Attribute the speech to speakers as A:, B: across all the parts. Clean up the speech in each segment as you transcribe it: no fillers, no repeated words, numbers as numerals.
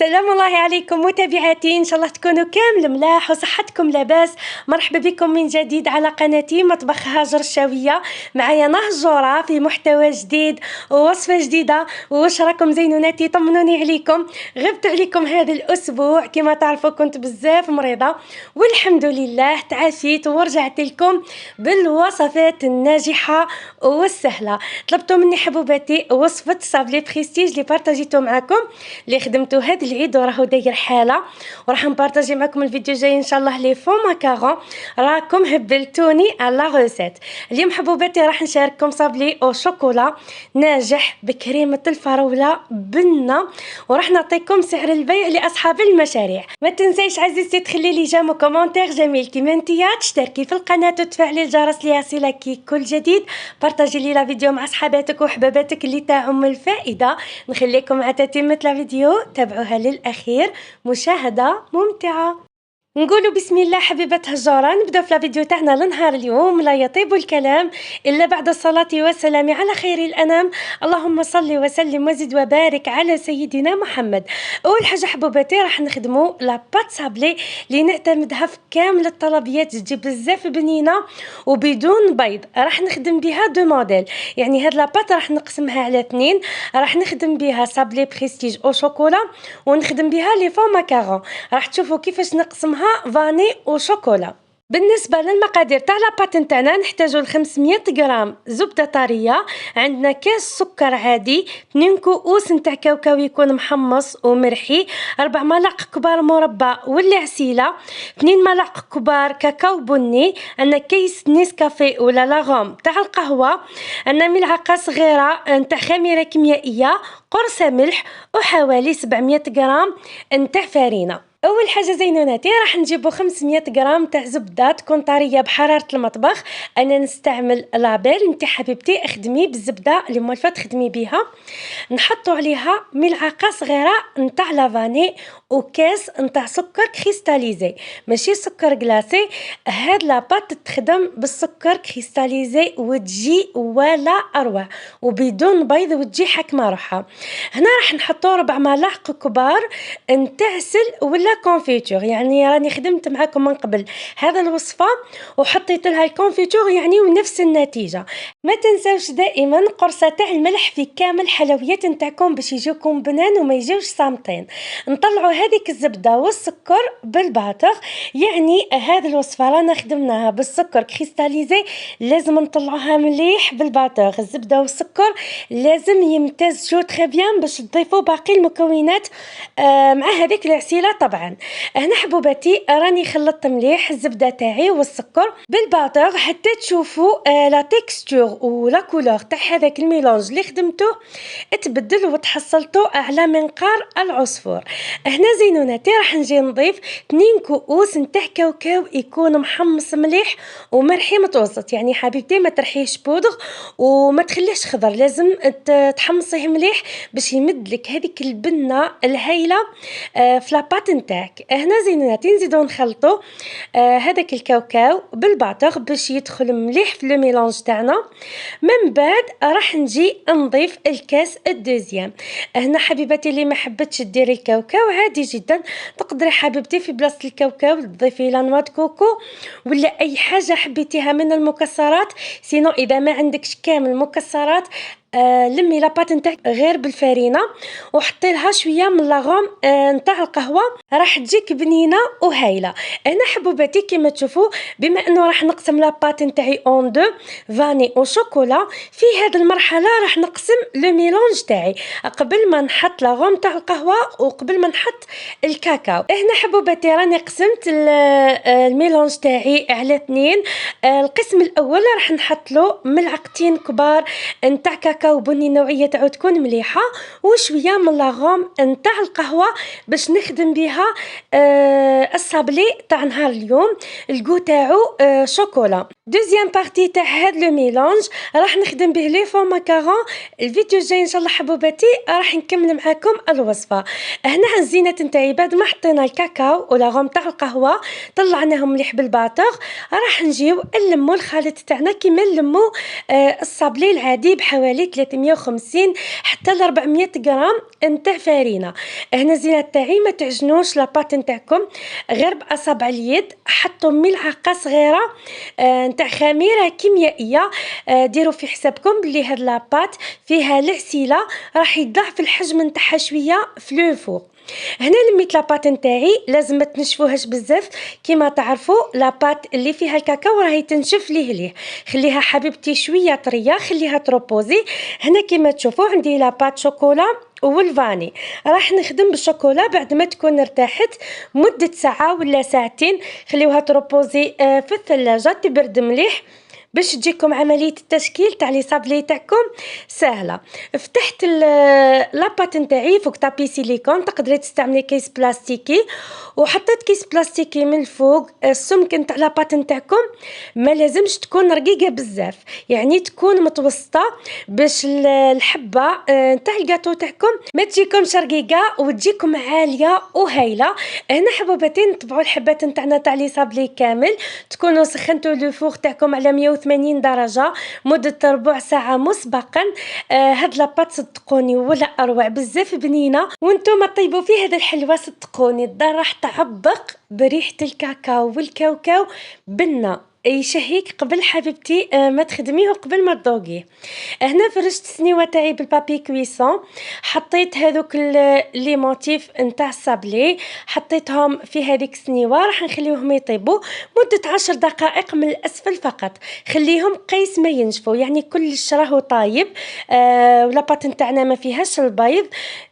A: سلام الله عليكم متابعاتي، ان شاء الله تكونوا كامل ملاح وصحتكم لاباس. مرحبا بكم من جديد على قناتي مطبخ هاجر الشاويه. معايا نهجوره في محتوى جديد ووصفه جديده. واش راكم زينوناتي؟ طمنوني عليكم. غبت عليكم هذا الاسبوع، كما تعرفوا كنت بزاف مريضه والحمد لله تعافيت ورجعت لكم بالوصفات الناجحه والسهله. طلبتوا مني حبوباتي وصفه صابلي بريستيج اللي بارطاجيتو معكم، اللي خدمته هذا العيد وراهو داير حاله، وراح نبارطاجي معكم الفيديو جاي ان شاء الله لي فون ماكارون. راكم هبلتوني على غوسيت. اليوم حبوباتي راح نشارككم صابلي او شوكولا ناجح بكريمه الفراوله بنه، وراح نعطيكم سعر البيع لاصحاب المشاريع. ما تنسيش عزيزتي تخلي لي جيم وكومونتير جميل كيما انتيا، تشتركي في القناه وتفعلي الجرس ليصلك كل جديد. بارطاجي لي لا فيديو مع صحاباتك وحباباتك اللي تاعهم الفائده. نخليكم مع تتمه لا فيديو، تابعوها للأخير، مشاهدة ممتعة. نقولوا بسم الله حبيبة هجارة. نبدأ في الفيديو تاعنا لنهار اليوم. لا يطيب الكلام إلا بعد الصلاة والسلام على خير الأنام. اللهم صل وسلم وزد وبارك على سيدنا محمد. أول حاجة حبوباتي راح نخدموا لاباط صابلي اللي نعتمدها في كامل الطلبيات، تجي بزاف بنينة وبدون بيض. راح نخدم بها دو موديل، يعني هاد لاباط راح نقسمها على اثنين. راح نخدم بها صابلي بريستيج او شوكولا، ونخدم بها لي فون ماكارون. راح تشوفوا كيفاش نقسمها فاني وشوكولا. بالنسبه للمقادير تاع لاباط نتاعنا نحتاجو ل 500 غرام زبده طريه، عندنا كاس سكر عادي، 2 كؤوس نتاع كاوكاو يكون محمص ومرحي، 4 ملاعق كبار مربى ولا عسيله، 2 ملاعق كبار كاكاو بني، عندنا كيس نيسكافيه ولا لاغوم تاع القهوه، عندنا ملعقه صغيره نتاع خميره كيميائيه، قرصه ملح، وحوالي 700 غرام نتاع فرينه. اول حاجه زينوناتي راح نجيبو 500 غرام تاع زبده تكون طريه بحراره المطبخ. انا نستعمل لابيل انت حبيبتي اخدمي بالزبده اللي مولفه تخدمي بها. نحطوا عليها ملعقه صغيره نتاع لافاني وكاس نتاع سكر كريستاليزي، ماشي سكر كلاصي. هاد لاباط تخدم بالسكر كريستاليزي وتجي ولا اروع، وبدون بيض وتجي حكمه روحها. هنا راح نحطوا 4 ملاعق كبار نتاع عسل ولا كونفيتور، يعني راني خدمت معكم من قبل هذا الوصفه وحطيت لها الكونفيتور يعني ونفس النتيجه. ما تنساوش دائما قرصه تاع الملح في كامل حلويات نتاعكم باش يجوكم بنان وما يجيوش صامتين. نطلعوا هذيك الزبده والسكر بالباتر، يعني هذه الوصفه رانا خدمناها بالسكر كريستاليزي، لازم نطلعوها مليح بالباتر. الزبده والسكر لازم يمتزجوا تري بيان باش تضيفوا باقي المكونات مع هذيك العسيله. طبعا هنا حبوباتي راني خلطت مليح الزبده تاعي والسكر بالباتر حتى تشوفوا لا تيكستور ولا كولور تاع هذاك الميلونج اللي خدمته تبدل وتحصلته على منقار العصفور. هنا زينوناتي راح نجي نضيف 2 كؤوس نتاع كاوكاو يكون محمص مليح ومرحي متوسط، يعني حبيبتي ما ترحيش بودغ وما تخليهش خضر، لازم تحمصيه مليح باش يمد لك هذيك البنه الهايله في لاباط نتاعك. هنا زينوناتي نزيدو نخلطوا هذاك الكاوكاو بالباتر باش يدخل مليح في لو ميلونج تاعنا. من بعد راح نجي نضيف الكاس الدوزيام. هنا حبيباتي اللي ما حبتش ديري الكاوكاو عادي جدا، تقدري حبيبتي في بلاصه الكاوكاو تضيفي لا نوا كوكو ولا اي حاجه حبيتيها من المكسرات. سينو اذا ما عندكش كامل مكسرات لمي لاباط نتاعك غير بالفرينه وحطي لها شويه من لاغوم نتاع القهوه، راح تجيك بنينه وهايله. هنا حبوباتي كما تشوفوا بما انه راح نقسم لاباط نتاعي اون دو فاني وشوكولا، في هذه المرحله راح نقسم لو ميلونج تاعي قبل ما نحط لاغوم تاع القهوه وقبل ما نحط الكاكاو. هنا حبوباتي راني قسمت الميلونج تاعي على 2. القسم الاول راح نحط له ملعقتين كبار نتاع كاكاو بني نوعيه تاعو تكون مليحه وشويه من لاغوم نتاع القهوه باش نخدم بها الصابلي تاع نهار اليوم. الكو تاعو شوكولا. دوزيام بارتي تاع هاد لو ميلونج راح نخدم به لي فون ماكارون. الفيديو الجاي ان شاء الله حبوباتي راح نكمل معكم الوصفه. هنا الزينات نتاعي بعد ما حطينا الكاكاو ولاغوم تاع القهوه طلعناهم مليح بالباتر، راح نجيو نلمو الخليط تاعنا كيما نلمو الصابلي العادي بحوالي 350 حتى ل 400 غرام نتاع فرينه. هنا زينه تاعي ما تعجنوش لاباط نتاعكم غير باصابع اليد، حطوا ملعقه صغيره نتاع خميره كيميائيه. ديروا في حسابكم بلي هاد لاباط فيها العسيله راح يضاعف الحجم نتاعها شويه في لو فور. هنا لميت لاباط نتاعي، لازم ما تنشفوهاش بزاف. كيما تعرفوا لاباط اللي فيها الكاكاو راهي تنشف ليه، خليها حبيبتي شويه طريه، خليها تروبوزي. هنا كيما تشوفوا عندي لاباط شوكولا والفاني، راح نخدم بالشوكولا بعد ما تكون ارتاحت مده ساعه ولا ساعتين. خليوها تروبوزي في الثلاجه تبرد مليح باش تجيكم عمليه التشكيل تاع لي صابلي تاعكم سهله. فتحت لاباط نتاعي فوق طابي سيليكون، تقدري تستعملي كيس بلاستيكي، وحطيت كيس بلاستيكي من الفوق. السمك نتاع لاباط نتاعكم ما لازمش تكون رقيقه بزاف، يعني تكون متوسطه باش الحبه نتاع الجاتو تاعكم ما تجيكمش رقيقه وتجيكم عاليه وهايله. هنا حبوباتي نطبعوا الحبات نتاعنا تاع لي صابلي كامل، تكونوا سخنتوا لو فور تاعكم على 180 درجه مده ربع ساعه مسبقا. هاد لاباط صدقوني ولا اروع بزاف بنينه، وانتم طيبوا فيه هذا الحلوه صدقوني الدار راح تعبق بريحه الكاكاو والكاوكاو بنه يشهيك قبل حبيبتي ما تخدميه وقبل ما تذوقيه. هنا فرشت السنيوه تاعي بالبابي كويسون، حطيت هذوك لي موتيف نتاع الصابلي حطيتهم في هذيك السنيوه، راح نخليوهم يطيبوا مده 10 دقائق من الاسفل فقط. خليهم قيس ما ينشفوا، يعني كلش راهو طايب. ولاباط نتاعنا ما فيهاش البيض،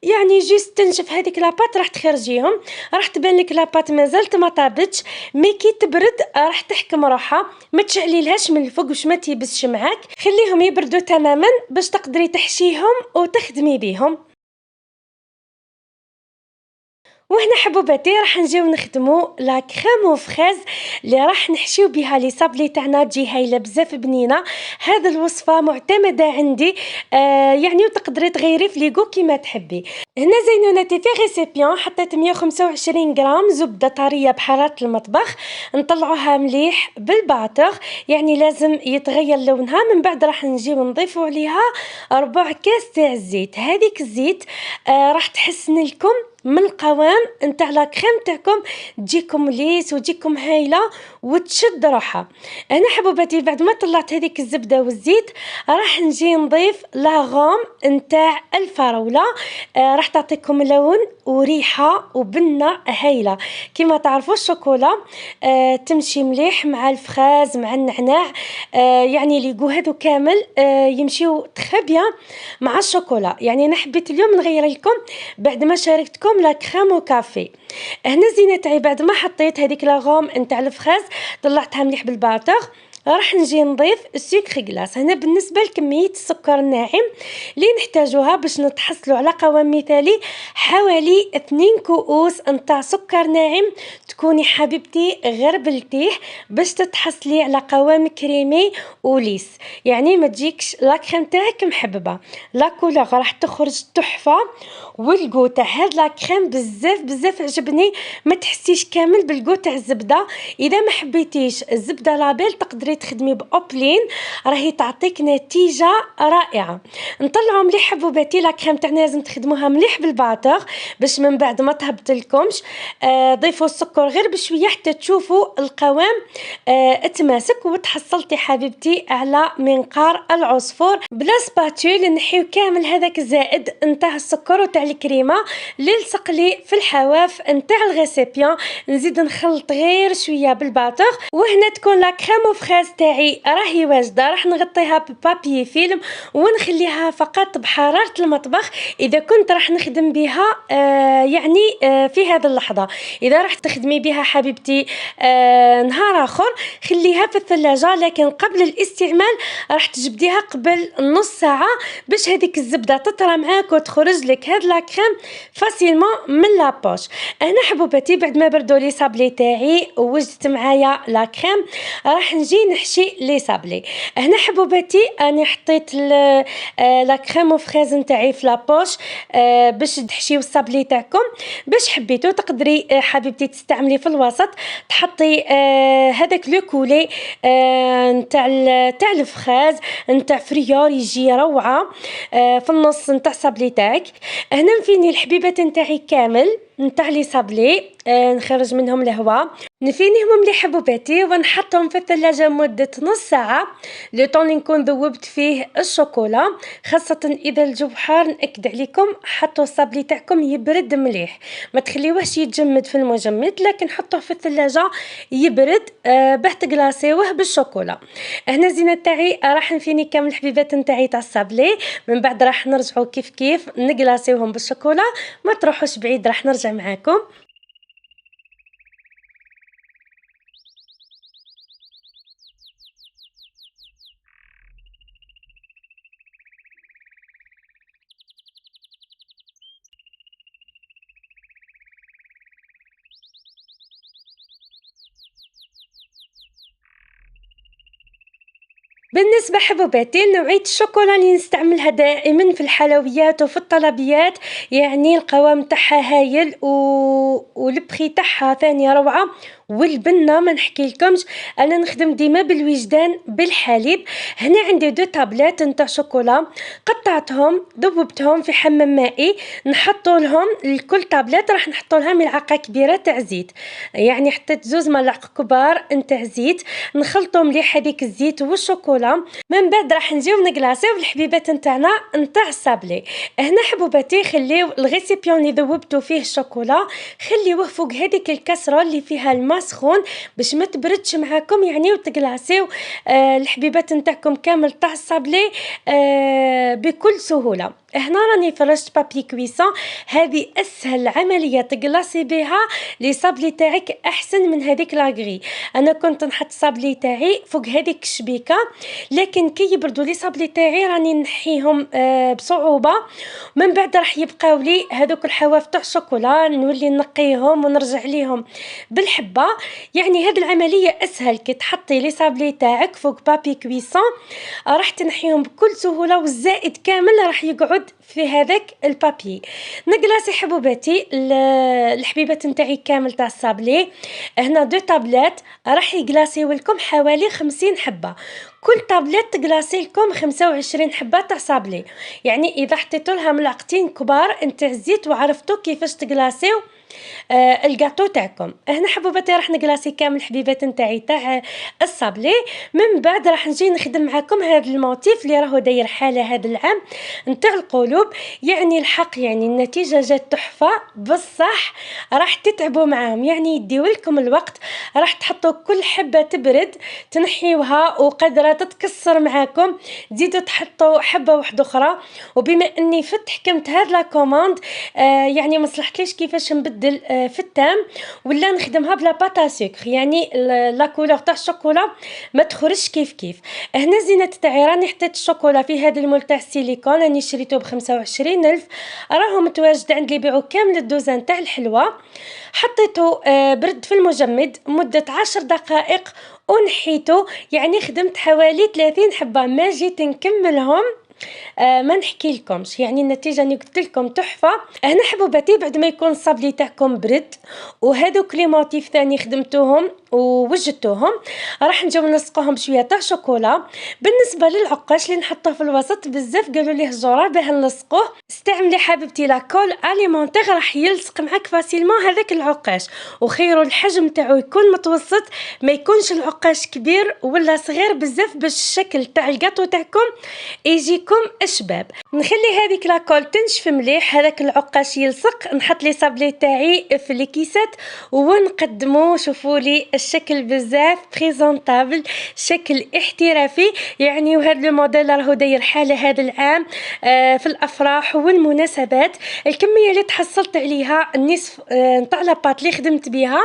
A: يعني جيست تنشف هذيك لاباط راح تخرجيهم، راح تبان لك لاباط مازالت ما طابتش. مي كي تبرد راح تحكم روحها، ما تشعليلهاش من الفوق باش ما تيبسش معاك، خليهم يبردوا تماما باش تقدري تحشيهم وتخدمي بيهم. وهنا حبوباتي راح نجيو نخدمو لا كريم وفريز اللي راح نحشيو بها لي صابلي تاعنا، تجي هايله بزاف بنينه. هذه الوصفه معتمده عندي، يعني وتقدري تغيري في ليغو كيما تحبي. هنا زينوناتي في ريسيبيون حطيت 125 غرام زبده طريه بحراره المطبخ، نطلعوها مليح بالباتر، يعني لازم يتغير لونها. من بعد راح نجيو نضيفوا عليها ربع كاس تاع الزيت. هذيك الزيت راح تحسن لكم من القوام نتاع لا كريم تاعكم، تجيكم ليس وتجيكم هايله وتشد روحها. هنا حبوباتي بعد ما طلعت هذيك الزبده والزيت راح نجي نضيف لا غوم نتاع الفراوله، راح تعطيكم لون وريحه وبنه هايله. كما تعرفوا الشوكولا تمشي مليح مع الفراز مع النعناع، يعني ليغو هذو كامل يمشيو تري بيان مع الشوكولا. يعني انا حبيت اليوم نغير لكم بعد ما شاركتكم لا كريم وكافي. هنا زينه تاعي بعد ما حطيت هذيك لا غوم نتاع الفراز طلعتها مليح بالباتر، راح نجي نضيف السكر غلاس. هنا بالنسبه لكميه السكر الناعم اللي نحتاجوها باش نتحصلوا على قوام مثالي حوالي 2 كؤوس نتاع سكر ناعم. تكوني حبيبتي غربلتيه باش تتحصلي على قوام كريمي وليس، يعني ما تجيكش لا كريم تاعك محببه. لا كولور راح تخرج تحفه، والكو تاع هاد لا كريم بزاف بزاف عجبني، ما تحسيش كامل بالكو تاع الزبده. اذا ما حبيتيش الزبده لابيل تقدري تخدمي باوبلين، راهي تعطيك نتيجه رائعه. نطلعوا مليح حبوباتي لا كريم تاعنا لازم تخدموها مليح بالباتر باش من بعد ما تهبط لكمش. ضيفوا السكر غير بشويه حتى تشوفوا القوام تماسك، وتحصلتي حبيبتي على منقار العصفور. بلا سباتول نحيو كامل هذاك الزائد نتاع السكر وتاع الكريمه اللي لصق لي في الحواف نتاع الغيسيبيون. نزيد نخلط غير شويه بالباتر، وهنا تكون لا كريم وفريز تاعي راهي واجده. راح نغطيها ببابي فيلم ونخليها فقط بحراره المطبخ. اذا كنت راح نخدم بها يعني في هذه اللحظه، اذا راح تخدمي بها حبيبتي نهار اخر خليها في الثلاجه، لكن قبل الاستعمال راح تجبديها قبل نص ساعه باش هذيك الزبده تطرى معاك وتخرج لك هاد لا كريم فاسيلمون من لابوش. هنا حبوباتي بعد ما بردوا لي صابلي تاعي ووجدت معايا لا كريم، راح نجي نحشي لي صابلي. هنا حبوباتي انا حطيت لا كريم وفريز نتاعي في لابوش باش تحشيو الصابلي تاعكم. باش حبيتو تقدري حبيبتي تستعملي في الوسط تحطي هذاك لو كولي نتاع الفريز نتاع فريور يجي روعه في النص نتاع الصابلي تاعك. هنا مفيني الحبيبات نتاعي كامل نتاع لي صابلي نخرج منهم الهواء نفينيهم مليح حبوباتي ونحطهم في الثلاجه مده نص ساعه لو طون نكون ذوبت فيه الشوكولا. خاصه اذا الجو حار ناكد عليكم حطوا الصابلي تاعكم يبرد مليح ما تخليوهش يتجمد في المجمد لكن حطوه في الثلاجه يبرد باه تغلاصيوه بالشوكولا. هنا زينه تاعي راح نفيني كامل الحبيبات نتاعي تاع الصابلي من بعد راح نرجعوا كيف نغلاصيوهم بالشوكولا. ما تروحوش بعيد راح نرجع معاكم. بالنسبة حبوباتي نوعية الشوكولا اللي نستعملها دائما في الحلويات وفي الطلبيات يعني القوام تاعها هايل والبخي تاعها ثاني روعة. والبنه ما نحكي لكمش انا نخدم ديما بالوجدان بالحليب. هنا عندي 2 طابلات نتاع شوكولا قطعتهم ذوبتهم في حمام مائي نحطوا لهم لكل طابلات راح نحطوا لها ملعقه كبيره تاع زيت يعني حطيت 2 ملاعق كبار نتاع زيت نخلطوا مليح هذيك الزيت والشوكولا. من بعد راح نجيو نغلاصيو الحبيبات نتاعنا نتاع الصابلي. هنا حبوباتي خليو الغيسيبيون اللي ذوبتوا فيه الشوكولا خليوه فوق هذيك الكسره اللي فيها الماء سخون باش ما تبردش معاكم يعني وتغلاصيو الحبيبات نتاعكم كامل تاع الصابلي بكل سهوله. هنا راني فرشت بابي كويسون هذه اسهل عمليه تغلاصي بها لي صابلي تاعك احسن من هذيك لاغري. انا كنت نحط صابلي تاعي فوق هذيك الشبيكه لكن كي يبردوا لي صابلي تاعي راني نحيهم بصعوبه. من بعد راح يبقاو لي هذوك الحواف تاع الشوكولا نولي نقيهم ونرجع ليهم بالحبه. يعني هذه العمليه اسهل كي تحطي لي صابلي تاعك فوق بابي كويسون راح تنحيهم بكل سهوله والزائد كامل راح يقعد في هذاك البابي. نغلاصي حبوباتي الحبيبات نتاعي كامل تاع الصابلي. هنا 2 طابلات راح يغلاصيو لكم حوالي 50 حبه كل طابلات تغلاصي لكم 25 حبه تاع صابلي يعني اذا حطيتوا لها ملعقتين كبار نتاع الزيت وعرفتوا كيفاش تغلاصيو الجاتو تاعكم. هنا حبوباتي راح نغلاصي كامل الحبيبات نتاعي تاع الصابلي. من بعد راح نجي نخدم معكم هذا الموتيف اللي راهو داير حاله هذا العام نتاع القلوب يعني الحق يعني النتيجه جات تحفه بصح راح تتعبوا معاهم يعني يديو لكم الوقت راح تحطوا كل حبه تبرد تنحيوها وقدره تتكسر معاكم تزيدوا تحطوا حبه واحده اخرى. وبما اني حكمت هاد لا كوموند يعني ما صلحتليش كيفاش نبدل في التام ولا نخدمها بلا باتا سكر يعني لا كولور تاع الشوكولا ما تخرجش كيف. هنا زينه تاعي راني حطيت الشوكولا في هذا المول تاع السيليكون راني شريته ب25000 راهو متواجد عند اللي يبيعوا كامل الدوزان تاع الحلوه. حطيته برد في المجمد مده 10 دقائق ونحيته يعني خدمت حوالي 30 حبه ما جيت نكملهم ما نحكي لكمش يعني النتيجه اللي قلت لكم تحفه. هنا حبوباتي بعد ما يكون الصابلي تاعكم برد وهذوك لي موتيف ثاني خدمتوهم ووجدتوهم راح نجيو نلصقوهم بشويه تاع شوكولا. بالنسبه للعقاش اللي نحطوه في الوسط بزاف قالوا لي الجوره باه نلصقوه استعملي حبيبتي لا كول اليمونتير راح يلصق معك فاسيلمون هذاك العقاش وخيروا الحجم تاعو يكون متوسط ما يكونش العقاش كبير ولا صغير بزاف باش الشكل تاع الجاتو تاعكم يجيكم اشباب. نخلي هذيك لا كول تنشف مليح هذاك العقاش يلصق نحط لي صابلي تاعي في لي كيسات ونقدمو. شوفوا لي الشكل بزاف بريزونطابل شكل احترافي يعني وهذا الموديل راهو داير حاله هذا العام في الافراح والمناسبات. الكميه اللي تحصلت عليها النصف نتاع لاباط اللي خدمت بها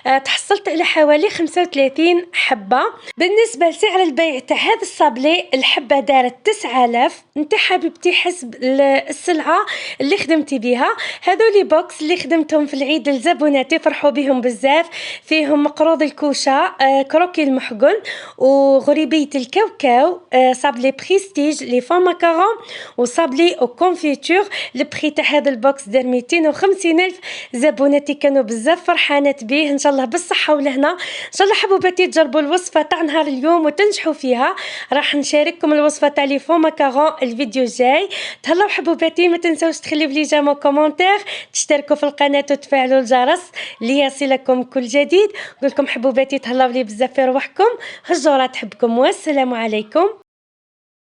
A: تحصلت على حوالي 35 حبه. بالنسبه لسعر البيع تاع هذا الصابلي الحبه دارت 9000 انت حبيبتي انت حسب السلعه اللي خدمتي بها. هذو لي بوكس اللي خدمتهم في العيد للزبوناتي فرحوا بهم بزاف. فيهم مقروض الكوشه، كروكي المحقن، وغريبيه الكاوكاو، صابلي بريستيج، لي فون ماكارون، وصابلي او كونفيتور. البري تاع هذا البوكس دار 250 الف. زبوناتي كانوا بزاف فرحانات به، ان شاء الله بالصحه والهنا. ان شاء الله حبوباتي تجربوا الوصفه تاع نهار اليوم وتنجحوا فيها. راح نشارككم الوصفه تاع لي فون ماكارون الفيديو الجاي. تهلاو حبوباتي، ما تنساوش تخليو لي جيم كومونتير، تشتركوا في القناه وتفعلوا الجرس ليصلكم كل جديد. نقول لكم حبوباتي تهلاو لي بزاف في روحكم. هجوره تحبكم والسلام عليكم.